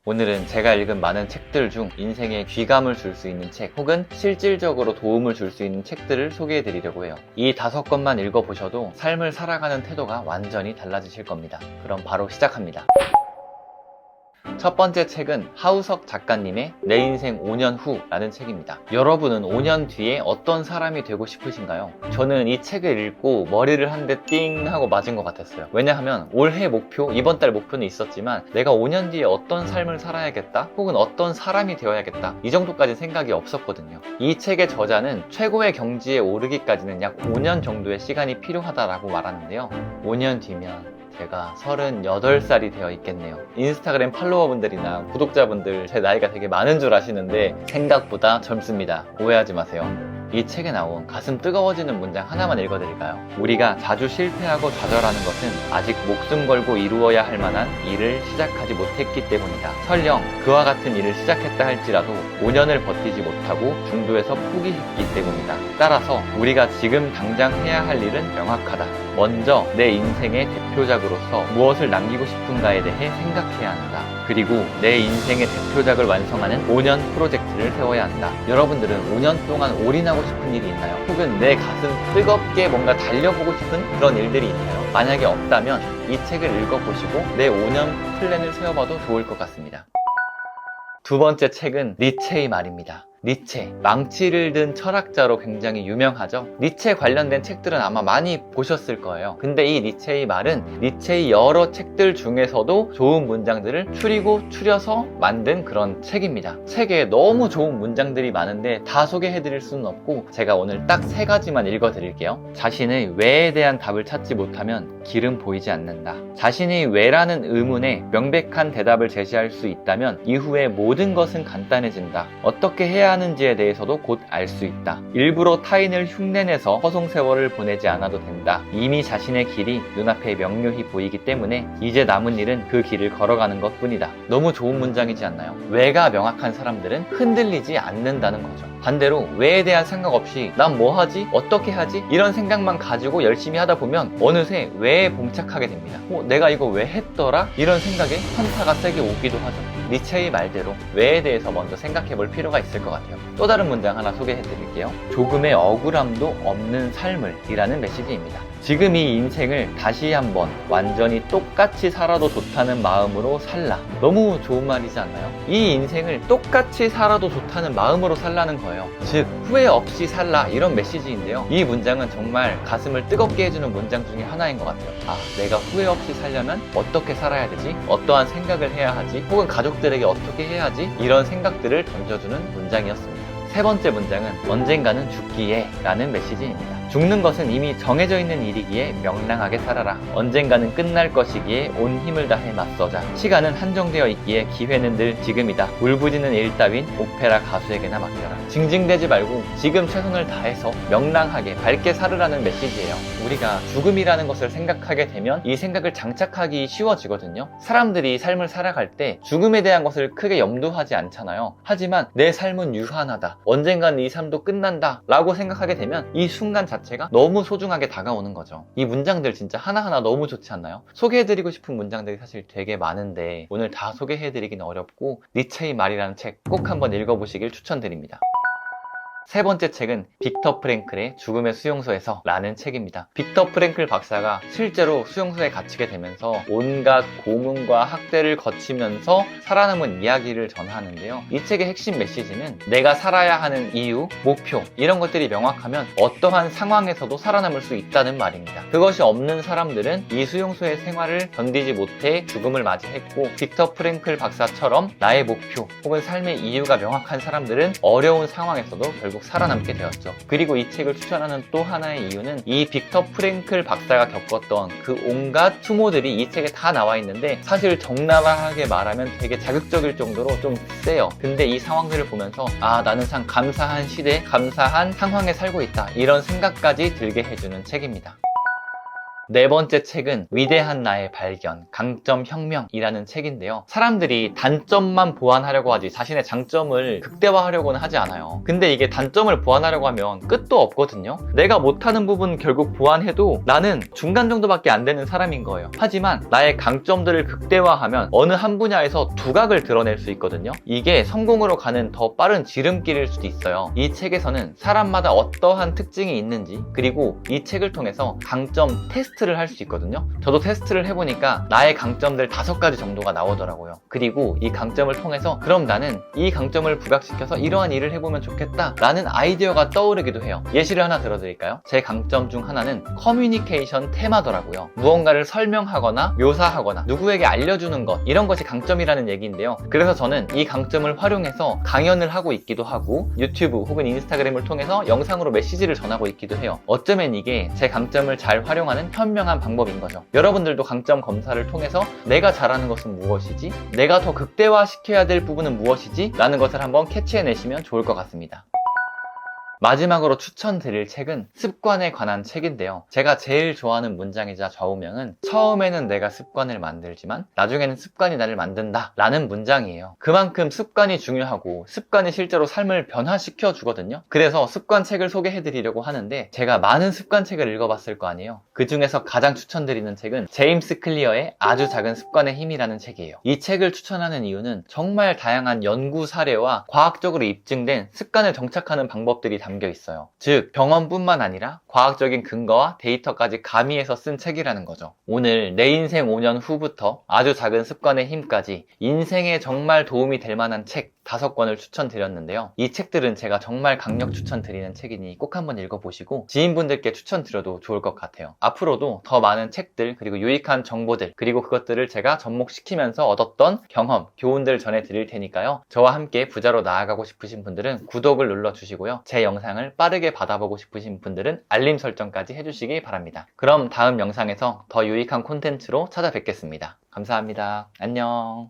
오늘은 제가 읽은 많은 책들 중 인생에 귀감을 줄 수 있는 책 혹은 실질적으로 도움을 줄 수 있는 책들을 소개해 드리려고 해요. 이 5권만 읽어보셔도 삶을 살아가는 태도가 완전히 달라지실 겁니다. 그럼 바로 시작합니다. 첫 번째 책은 하우석 작가님의 내 인생 5년 후라는 책입니다. 여러분은 5년 뒤에 어떤 사람이 되고 싶으신가요? 저는 이 책을 읽고 머리를 한 대 띵 하고 맞은 것 같았어요. 왜냐하면 올해 목표, 이번 달 목표는 있었지만 내가 5년 뒤에 어떤 삶을 살아야겠다 혹은 어떤 사람이 되어야겠다 이 정도까지 생각이 없었거든요. 이 책의 저자는 최고의 경지에 오르기까지는 약 5년 정도의 시간이 필요하다라고 말하는데요. 5년 뒤면 제가 38살이 되어 있겠네요. 인스타그램 팔로워분들이나 구독자분들 제 나이가 되게 많은 줄 아시는데 생각보다 젊습니다. 오해하지 마세요. 이 책에 나온 가슴 뜨거워지는 문장 하나만 읽어드릴까요? 우리가 자주 실패하고 좌절하는 것은 아직 목숨 걸고 이루어야 할 만한 일을 시작하지 못했기 때문이다. 설령 그와 같은 일을 시작했다 할지라도 5년을 버티지 못하고 중도에서 포기했기 때문이다. 따라서 우리가 지금 당장 해야 할 일은 명확하다. 먼저 내 인생의 대표작으로서 무엇을 남기고 싶은가에 대해 생각해야 한다. 그리고 내 인생의 대표작을 완성하는 5년 프로젝트를 세워야 한다. 여러분들은 5년 동안 올인하고 싶은 일이 있나요? 혹은 내 가슴 뜨겁게 뭔가 달려보고 싶은 그런 일들이 있나요? 만약에 없다면 이 책을 읽어보시고 내 5년 플랜을 세워봐도 좋을 것 같습니다. 두 번째 책은 니체의 말입니다. 니체, 망치를 든 철학자로 굉장히 유명하죠. 니체 관련된 책들은 아마 많이 보셨을 거예요. 근데 이 니체의 말은 니체의 여러 책들 중에서도 좋은 문장들을 추려서 만든 그런 책입니다. 책에 너무 좋은 문장들이 많은데 다 소개해드릴 수는 없고 제가 오늘 딱 3가지만 읽어드릴게요. 자신의 왜에 대한 답을 찾지 못하면 길은 보이지 않는다. 자신의 왜라는 의문에 명백한 대답을 제시할 수 있다면 이후에 모든 것은 간단해진다. 어떻게 해야 하는지에 대해서도 곧 알 수 있다. 일부러 타인을 흉내내서 허송세월을 보내지 않아도 된다. 이미 자신의 길이 눈앞에 명료히 보이기 때문에 이제 남은 일은 그 길을 걸어가는 것 뿐이다. 너무 좋은 문장이지 않나요? 왜가 명확한 사람들은 흔들리지 않는다는 거죠. 반대로 왜에 대한 생각 없이 난 뭐 하지? 어떻게 하지? 이런 생각만 가지고 열심히 하다 보면 어느새 왜에 봉착하게 됩니다. 내가 이거 왜 했더라? 이런 생각에 현타가 세게 오기도 하죠. 니체의 말대로 왜에 대해서 먼저 생각해 볼 필요가 있을 것 같아요. 또 다른 문장 하나 소개해 드릴게요. 조금의 억울함도 없는 삶을 이라는 메시지입니다. 지금 이 인생을 다시 한번 완전히 똑같이 살아도 좋다는 마음으로 살라. 너무 좋은 말이지 않나요? 이 인생을 똑같이 살아도 좋다는 마음으로 살라는 거예요. 즉 후회 없이 살라 이런 메시지인데요. 이 문장은 정말 가슴을 뜨겁게 해주는 문장 중에 하나인 것 같아요. 내가 후회 없이 살려면 어떻게 살아야 되지? 어떠한 생각을 해야 하지? 혹은 가족들에게 어떻게 해야지? 이런 생각들을 던져주는 문장이었습니다. 세 번째 문장은 언젠가는 죽기에 라는 메시지입니다. 죽는 것은 이미 정해져 있는 일이기에 명랑하게 살아라. 언젠가는 끝날 것이기에 온 힘을 다해 맞서자. 시간은 한정되어 있기에 기회는 늘 지금이다. 울부짖는 일 따윈 오페라 가수에게나 맡겨라. 징징대지 말고 지금 최선을 다해서 명랑하게 밝게 살으라는 메시지예요. 우리가 죽음이라는 것을 생각하게 되면 이 생각을 장착하기 쉬워지거든요. 사람들이 삶을 살아갈 때 죽음에 대한 것을 크게 염두하지 않잖아요. 하지만 내 삶은 유한하다. 언젠가는 이 삶도 끝난다 라고 생각하게 되면 이 순간 자체가 너무 소중하게 다가오는 거죠. 이 문장들 진짜 하나하나 너무 좋지 않나요? 소개해드리고 싶은 문장들이 사실 되게 많은데 오늘 다 소개해드리긴 어렵고 니체의 말이라는 책 꼭 한번 읽어보시길 추천드립니다. 세 번째 책은 빅터 프랭클의 죽음의 수용소에서 라는 책입니다. 빅터 프랭클 박사가 실제로 수용소에 갇히게 되면서 온갖 고문과 학대를 거치면서 살아남은 이야기를 전하는데요. 이 책의 핵심 메시지는 내가 살아야 하는 이유, 목표 이런 것들이 명확하면 어떠한 상황에서도 살아남을 수 있다는 말입니다. 그것이 없는 사람들은 이 수용소의 생활을 견디지 못해 죽음을 맞이했고 빅터 프랭클 박사처럼 나의 목표 혹은 삶의 이유가 명확한 사람들은 어려운 상황에서도 결국 살아남게 되었죠. 그리고 이 책을 추천하는 또 하나의 이유는 이 빅터 프랭클 박사가 겪었던 그 온갖 수모들이 이 책에 다 나와 있는데 사실 적나라하게 말하면 되게 자극적일 정도로 좀 세요. 근데 이 상황들을 보면서 나는 참 감사한 시대, 감사한 상황에 살고 있다 이런 생각까지 들게 해주는 책입니다. 네 번째 책은 위대한 나의 발견, 강점 혁명이라는 책인데요. 사람들이 단점만 보완하려고 하지 자신의 장점을 극대화하려고는 하지 않아요. 근데 이게 단점을 보완하려고 하면 끝도 없거든요. 내가 못하는 부분 결국 보완해도 나는 중간 정도밖에 안 되는 사람인 거예요. 하지만 나의 강점들을 극대화하면 어느 한 분야에서 두각을 드러낼 수 있거든요. 이게 성공으로 가는 더 빠른 지름길일 수도 있어요. 이 책에서는 사람마다 어떠한 특징이 있는지, 그리고 이 책을 통해서 강점 테스트를 할 수 있거든요. 저도 테스트를 해보니까 나의 강점들 5가지 정도가 나오더라고요. 그리고 이 강점을 통해서 그럼 나는 이 강점을 부각시켜서 이러한 일을 해보면 좋겠다 라는 아이디어가 떠오르기도 해요. 예시를 하나 들어드릴까요? 제 강점 중 하나는 커뮤니케이션 테마더라고요. 무언가를 설명하거나 묘사하거나 누구에게 알려주는 것, 이런 것이 강점이라는 얘기인데요. 그래서 저는 이 강점을 활용해서 강연을 하고 있기도 하고 유튜브 혹은 인스타그램을 통해서 영상으로 메시지를 전하고 있기도 해요. 어쩌면 이게 제 강점을 잘 활용하는 현명한 방법인 거죠. 여러분들도 강점 검사를 통해서 내가 잘하는 것은 무엇이지? 내가 더 극대화시켜야 될 부분은 무엇이지? 라는 것을 한번 캐치해내시면 좋을 것 같습니다. 마지막으로 추천드릴 책은 습관에 관한 책인데요. 제가 제일 좋아하는 문장이자 좌우명은 처음에는 내가 습관을 만들지만 나중에는 습관이 나를 만든다 라는 문장이에요. 그만큼 습관이 중요하고 습관이 실제로 삶을 변화시켜 주거든요. 그래서 습관책을 소개해드리려고 하는데 제가 많은 습관책을 읽어봤을 거 아니에요. 그 중에서 가장 추천드리는 책은 제임스 클리어의 아주 작은 습관의 힘이라는 책이에요. 이 책을 추천하는 이유는 정말 다양한 연구 사례와 과학적으로 입증된 습관을 정착하는 방법들이 담겨 있어요. 즉 경험뿐만 아니라 과학적인 근거와 데이터까지 가미해서 쓴 책이라는 거죠. 오늘 내 인생 5년 후부터 아주 작은 습관의 힘까지 인생에 정말 도움이 될 만한 책 5권을 추천드렸는데요. 이 책들은 제가 정말 강력 추천드리는 책이니 꼭 한번 읽어보시고 지인분들께 추천드려도 좋을 것 같아요. 앞으로도 더 많은 책들, 그리고 유익한 정보들, 그리고 그것들을 제가 접목시키면서 얻었던 경험, 교훈들을 전해드릴 테니까요. 저와 함께 부자로 나아가고 싶으신 분들은 구독을 눌러주시고요. 제 영상을 빠르게 받아보고 싶으신 분들은 알림 설정까지 해주시기 바랍니다. 그럼 다음 영상에서 더 유익한 콘텐츠로 찾아뵙겠습니다. 감사합니다. 안녕.